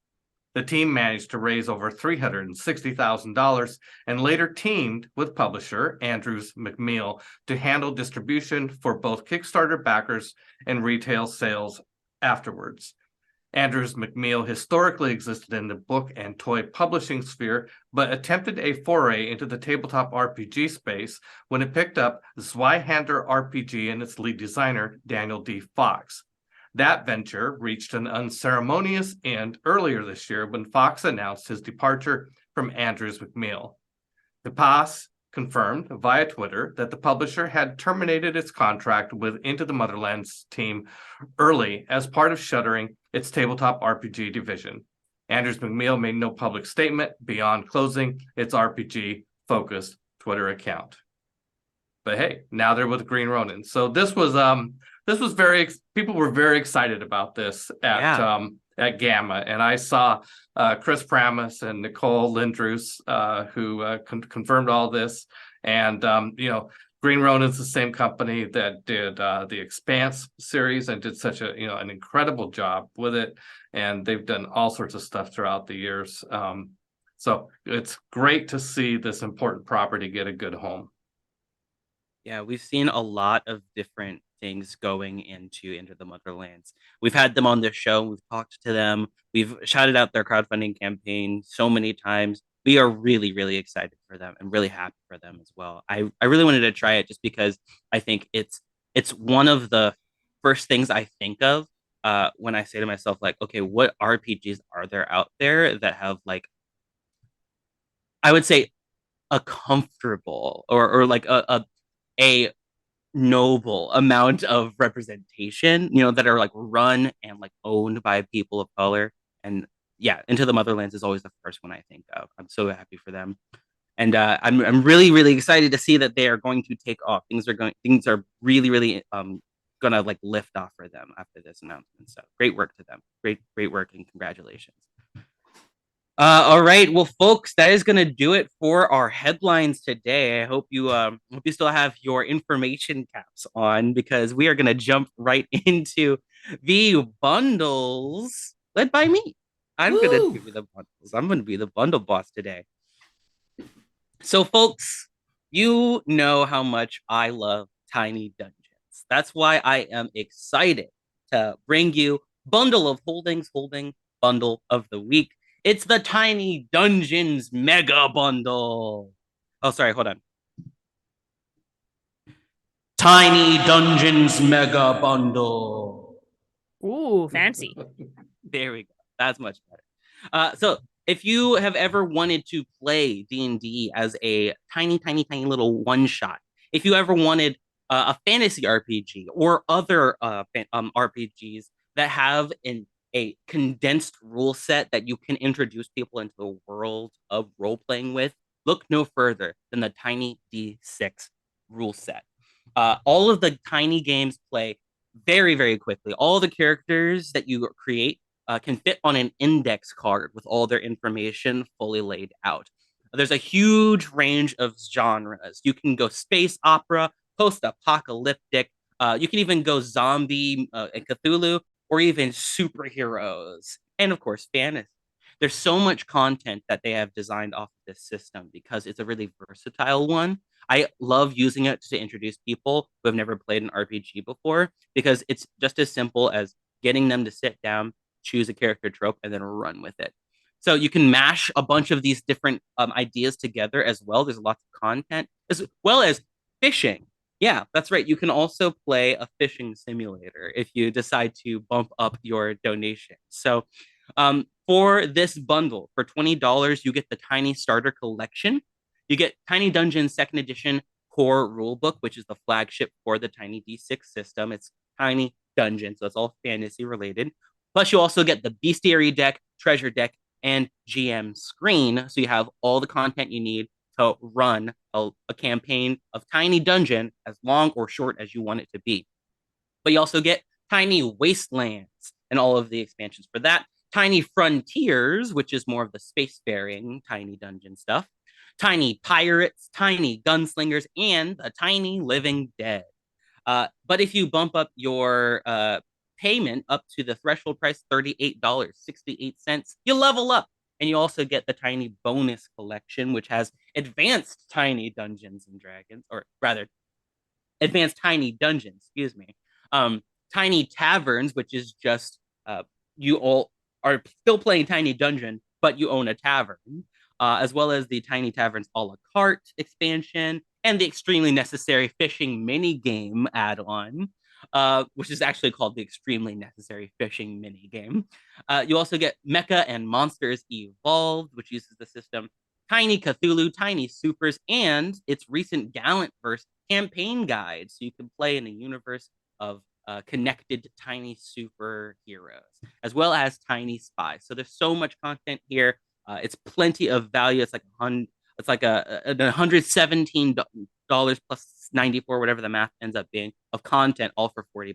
The team managed to raise over $360,000 and later teamed with publisher Andrews McMeel to handle distribution for both Kickstarter backers and retail sales afterwards. Andrews McMeel historically existed in the book and toy publishing sphere, but attempted a foray into the tabletop RPG space when it picked up Zweihander RPG and its lead designer, Daniel D. Fox. That venture reached an unceremonious end earlier this year when Fox announced his departure from Andrews McMeel. DePass confirmed via Twitter that the publisher had terminated its contract with Into the Motherlands team early as part of shuttering its tabletop RPG division. Andrews McMeel made no public statement beyond closing its RPG-focused Twitter account. But hey, now they're with Green Ronin. So this was very, people were very excited about this at Gamma, and I saw Chris Pramis and Nicole Lindrus who confirmed all this. And Green Ronin's the same company that did the Expanse series and did such an incredible job with it, and they've done all sorts of stuff throughout the years. So it's great to see this important property get a good home. Yeah, we've seen a lot of different things going into the Motherlands. We've had them on the show. We've talked to them. We've shouted out their crowdfunding campaign so many times. We are really, really excited for them and really happy for them as well. I really wanted to try it just because I think it's one of the first things I think of when I say to myself, like, okay, what RPGs are there out there that have, like, I would say a comfortable or like a noble amount of representation, that are like run and like owned by people of color. And yeah, Into the Motherlands is always the first one I think of. I'm so happy for them. And I'm really, really excited to see that they are going to take off. Things are really, really gonna like lift off for them after this announcement. So great work to them. Great work and congratulations. All right, well, folks, that is gonna do it for our headlines today. I hope you still have your information caps on because we are gonna jump right into the bundles led by me. I'm gonna Woo! do the bundles. I'm gonna be the bundle boss today. So, folks, you know how much I love tiny dungeons. That's why I am excited to bring you Bundle of Holding Bundle of the Week. It's the Tiny Dungeons Mega Bundle. Oh, sorry, hold on. Tiny Dungeons Mega Bundle. Ooh, fancy. There we go. That's much better. So if you have ever wanted to play D&D as a tiny little one shot, if you ever wanted a fantasy RPG or other RPGs that have a condensed rule set that you can introduce people into the world of role playing with, look no further than the Tiny D6 rule set. All of the tiny games play very quickly. All the characters that you create can fit on an index card with all their information fully laid out. There's a huge range of genres. You can go space opera, post apocalyptic, you can even go zombie and Cthulhu, or even superheroes, and of course, fantasy. There's so much content that they have designed off of this system because it's a really versatile one. I love using it to introduce people who have never played an RPG before because it's just as simple as getting them to sit down, choose a character trope, and then run with it. So you can mash a bunch of these different ideas together as well. There's lots of content as well as fishing. Yeah, that's right. You can also play a fishing simulator if you decide to bump up your donation. So for this bundle, for $20, you get the Tiny Starter Collection. You get Tiny Dungeon Second Edition Core Rulebook, which is the flagship for the Tiny D6 system. It's Tiny Dungeon, so it's all fantasy related. Plus, you also get the Bestiary deck, Treasure deck, and GM screen. So you have all the content you need to run a campaign of Tiny Dungeon as long or short as you want it to be. But you also get Tiny Wastelands and all of the expansions for that. Tiny Frontiers, which is more of the spacefaring Tiny Dungeon stuff. Tiny Pirates, Tiny Gunslingers, and a Tiny Living Dead. But if you bump up your payment up to the threshold price, $38.68, you level up. And you also get the Tiny Bonus Collection, which has advanced Tiny Dungeons and Dragons, or rather, advanced Tiny Dungeons, excuse me. Tiny Taverns, which is just you all are still playing Tiny Dungeon, but you own a tavern, as well as the Tiny Taverns a la carte expansion and the extremely necessary fishing mini game add-on, which is actually called the extremely necessary fishing mini game. You also get Mecha and Monsters Evolved, which uses the system Tiny Cthulhu, Tiny Supers, and its recent Gallantverse campaign guide, so you can play in a universe of connected tiny superheroes, as well as tiny spies. So there's so much content here. It's plenty of value. It's like a $117 plus 94, whatever the math ends up being, of content, all for $40.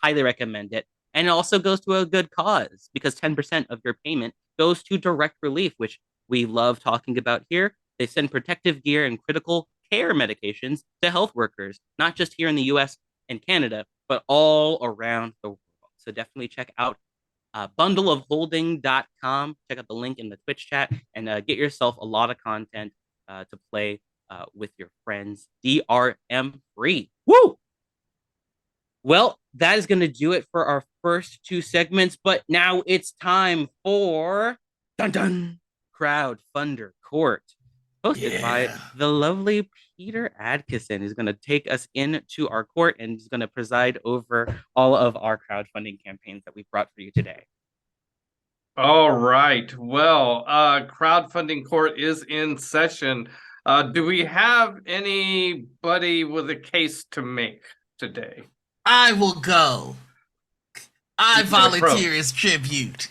Highly recommend it. And it also goes to a good cause because 10% of your payment goes to direct relief, which we love talking about here. They send protective gear and critical care medications to health workers, not just here in the US and Canada, but all around the world. So definitely check out bundleofholding.com. Check out the link in the Twitch chat and get yourself a lot of content to play with your friends DRM free. Woo! Well, that is going to do it for our first two segments, but now it's time for dun dun Crowd Funder Court, hosted by the lovely Peter Adkison, who's going to take us into our court and is going to preside over all of our crowdfunding campaigns that we've brought for you today. All right. Well, crowdfunding court is in session. Do we have anybody with a case to make today? I will go. I You can volunteer approach. as tribute.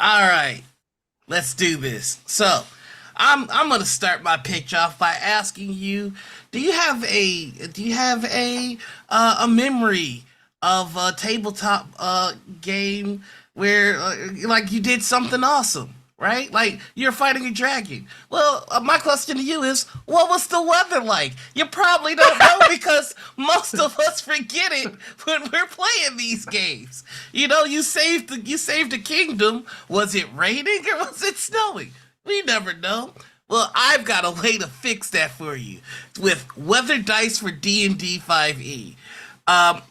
All right, let's do this. So, I'm gonna start my pitch off by asking you: Do you have a memory of a tabletop game where like you did something awesome, right? Like you're fighting a dragon. Well, my question to you is, what was the weather like? You probably don't know because most of us forget it when we're playing these games. You know, you saved the kingdom. Was it raining or was it snowing? We never know. Well, I've got a way to fix that for you with weather dice for D&D 5e.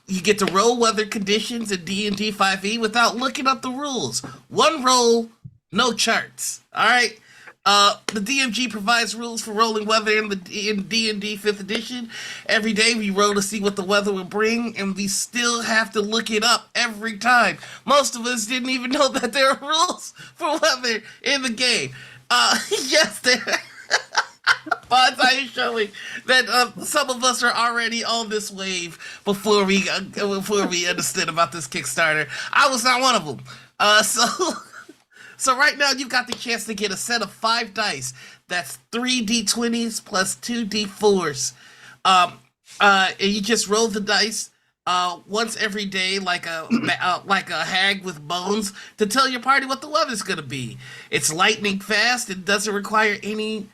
You get to roll weather conditions in D&D 5e without looking up the rules. One roll, no charts. All right. The DMG provides rules for rolling weather in D&D 5th edition. Every day we roll to see what the weather will bring, and we still have to look it up every time. Most of us didn't even know that there are rules for weather in the game. Yes, there. Bonsai is showing that some of us are already on this wave before we understood about this Kickstarter. I was not one of them. So right now you've got the chance to get a set of 5 dice. That's 3 d20s plus 2 d4s. And you just roll the dice once every day, like a hag with bones, to tell your party what the weather's gonna be. It's lightning fast. It doesn't require any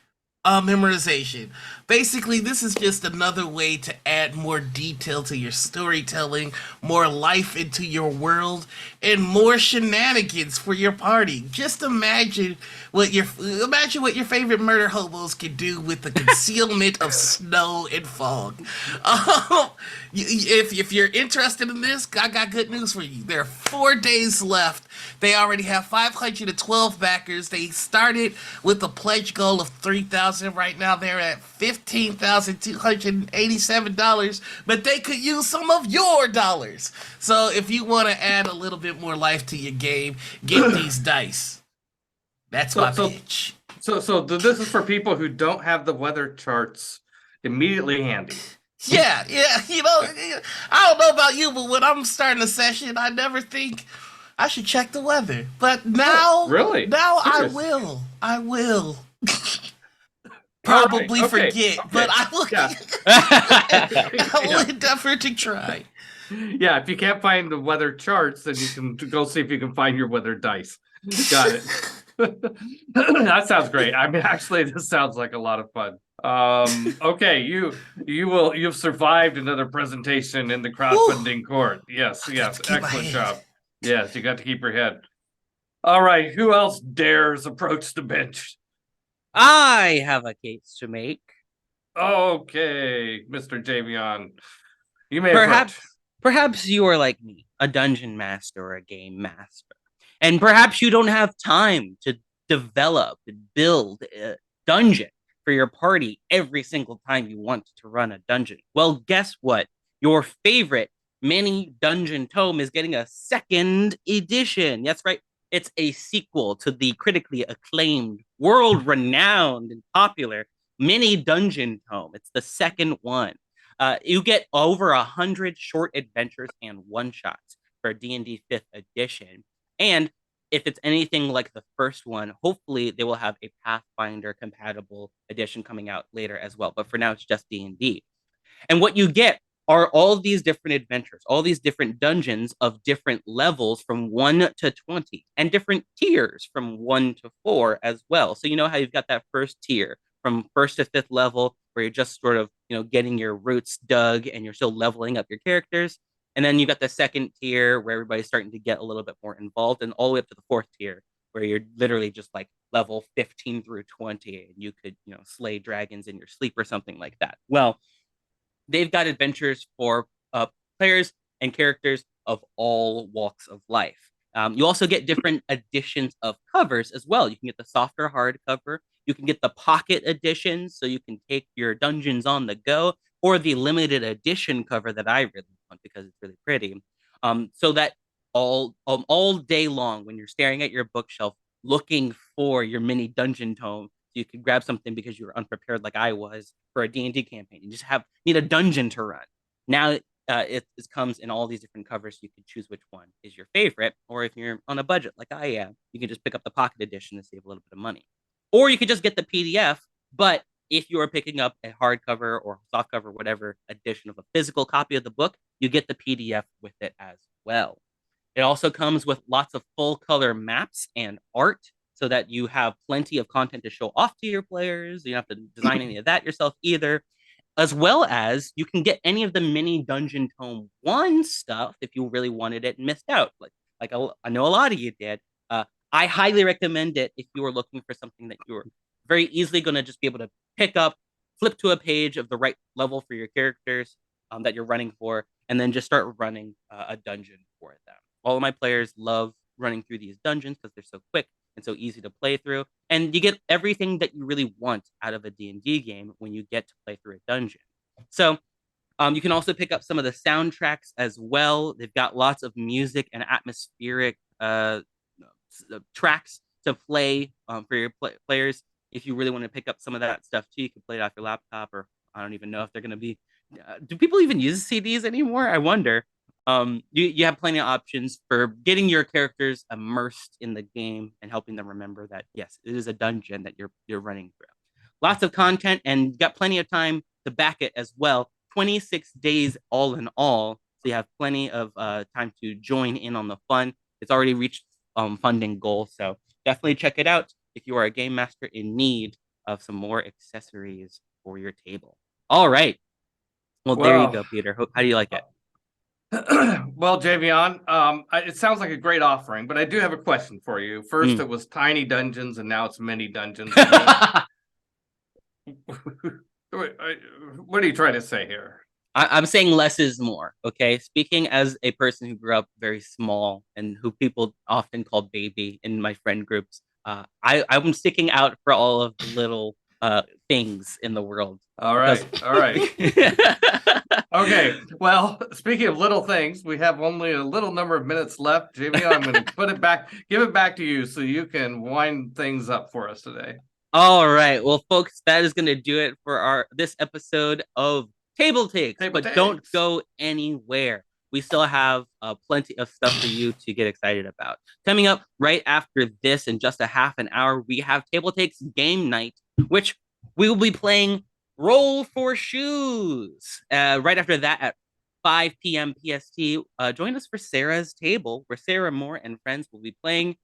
memorization. Basically, this is just another way to add more detail to your storytelling, more life into your world, and more shenanigans for your party. Just imagine what your favorite murder hobos can do with the concealment of snow and fog. If you're interested in this, I got good news for you. There are 4 days left. They already have 512 backers. They started with a pledge goal of 3,000. Right now, they're at $15,287, but they could use some of your dollars. So if you want to add a little bit more life to your game, get these dice. That's my pitch. So this is for people who don't have the weather charts immediately handy. Yeah. You know, I don't know about you, but when I'm starting a session, I never think I should check the weather. But now, really? Now I will. Probably forget, but I will. Yeah. I will endeavor to try. Yeah, if you can't find the weather charts, then you can go see if you can find your weather dice. Got it. That sounds great. I mean, actually, this sounds like a lot of fun. Okay, you've survived another presentation in the crowdfunding court. Yes, excellent job. Yes, you got to keep your head. All right, who else dares approach the bench? I have a case to make. Okay, Mr. Javion, you may approach. Perhaps you are like me, a dungeon master or a game master, and perhaps you don't have time to develop and build a dungeon for your party every single time you want to run a dungeon. Well, guess what? Your favorite mini dungeon tome is getting a 2nd edition. That's right. It's a sequel to the critically acclaimed, world-renowned, and popular mini dungeon tome. It's the 2nd one. You get over 100 short adventures and one-shots for D&D 5th edition. And if it's anything like the first one, hopefully they will have a Pathfinder compatible edition coming out later as well. But for now, it's just D&D. And what you get are all these different adventures, all these different dungeons of different levels from 1 to 20, and different tiers from 1 to 4 as well. So you know how you've got that first tier from 1st to 5th level, where you're just sort of, getting your roots dug and you're still leveling up your characters. And then you got the 2nd tier where everybody's starting to get a little bit more involved, and all the way up to the 4th tier where you're literally just like level 15 through 20, and you could, slay dragons in your sleep or something like that. Well, they've got adventures for players and characters of all walks of life. You also get different editions of covers as well. You can get the softer hardcover. You can get the pocket edition, so you can take your dungeons on the go, or the limited edition cover that I really want because it's really pretty. So that all day long, when you're staring at your bookshelf looking for your mini dungeon tome, you could grab something because you were unprepared like I was for a D&D campaign. You just need a dungeon to run. Now it comes in all these different covers. You can choose which one is your favorite, or if you're on a budget like I am, you can just pick up the pocket edition to save a little bit of money. Or you could just get the PDF, but if you are picking up a hardcover or softcover, whatever edition of a physical copy of the book, you get the PDF with it as well. It also comes with lots of full color maps and art, so that you have plenty of content to show off to your players. You don't have to design any of that yourself either. As well as you can get any of the mini Dungeon Tome 1 stuff if you really wanted it and missed out. Like I know a lot of you did. I highly recommend it if you are looking for something that you're very easily going to just be able to pick up, flip to a page of the right level for your characters that you're running for, and then just start running a dungeon for them. All of my players love running through these dungeons because they're so quick and so easy to play through, and you get everything that you really want out of a D&D game when you get to play through a dungeon. So you can also pick up some of the soundtracks as well. They've got lots of music and atmospheric tracks to play for your players. If you really want to pick up some of that stuff too, you can play it off your laptop, or I don't even know if they're going to be. Do people even use CDs anymore? I wonder. You have plenty of options for getting your characters immersed in the game and helping them remember that yes, it is a dungeon that you're running through. Lots of content, and got plenty of time to back it as well. 26 days all in all, so you have plenty of time to join in on the fun. It's already reached funding goal, so definitely check it out if you are a game master in need of some more accessories for your table. All right. Well, there you go, Peter. How do you like it? Well, Javion, it sounds like a great offering, but I do have a question for you. First, it was tiny dungeons, and now it's mini dungeons. What are you trying to say here? I'm saying less is more. Okay, speaking as a person who grew up very small and who people often call baby in my friend groups, I'm sticking out for all of the little things in the world. All right. Okay, well, speaking of little things, we have only a little number of minutes left. Jamie, I'm going to give it back to you so you can wind things up for us today. All right, well, folks, that is going to do it for this episode of TableTakes. But don't go anywhere. We still have plenty of stuff for you to get excited about. Coming up right after this, in just a half an hour, we have TableTakes Game Night, which we will be playing Roll for Shoes. Right after that, at 5 p.m. PST, join us for Sarah's Table, where Sarah Moore and friends will be playing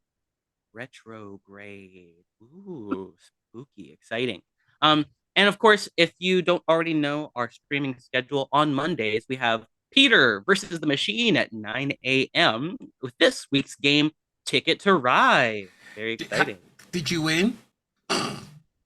Retrograde. Ooh, spooky, exciting. And of course, if you don't already know our streaming schedule, on Mondays, we have Peter versus the Machine at 9 a.m. with this week's game, Ticket to Ride. Very exciting. Did you win?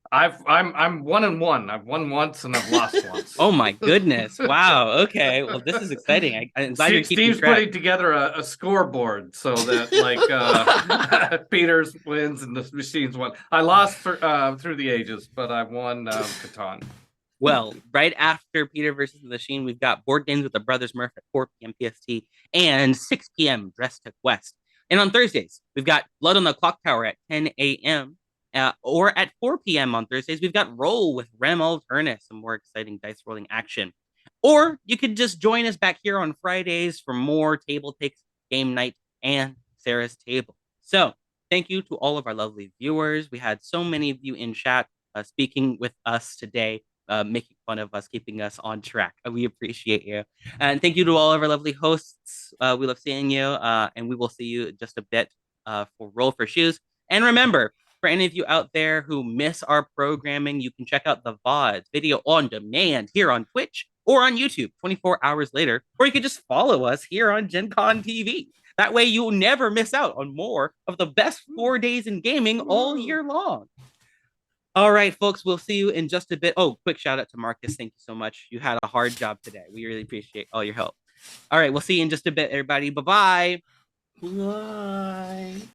I'm 1-1. I've won once and I've lost once. Oh my goodness! Wow. Okay. Well, this is exciting. I'm glad you're keeping Steve's track. putting together a scoreboard so that like Peter's wins and the Machine's won. I lost through the ages, but I won Catan. Well, right after Peter versus the Machine, we've got Board Games with the Brothers Murph at 4 p.m. PST and 6 p.m. Dress to Quest. And on Thursdays, we've got Blood on the Clock Tower at 10 a.m. Or at 4 p.m. on Thursdays, we've got Roll with Rem Alternus, some more exciting dice rolling action. Or you could just join us back here on Fridays for more TableTakes Game Night and Sarah's Table. So thank you to all of our lovely viewers. We had so many of you in chat speaking with us today, making fun of us, keeping us on track. We appreciate you. And thank you to all of our lovely hosts. We love seeing you, and we will see you in just a bit for Roll for Shoes. And remember, for any of you out there who miss our programming, you can check out the VODs, video on demand, here on Twitch or on YouTube 24 hours later, or you can just follow us here on Gen Con TV. That way you'll never miss out on more of the best 4 days in gaming all year long. All right, folks, we'll see you in just a bit. Oh, quick shout out to Marcus. Thank you so much. You had a hard job today. We really appreciate all your help. All right, we'll see you in just a bit, everybody. Bye-bye. Bye.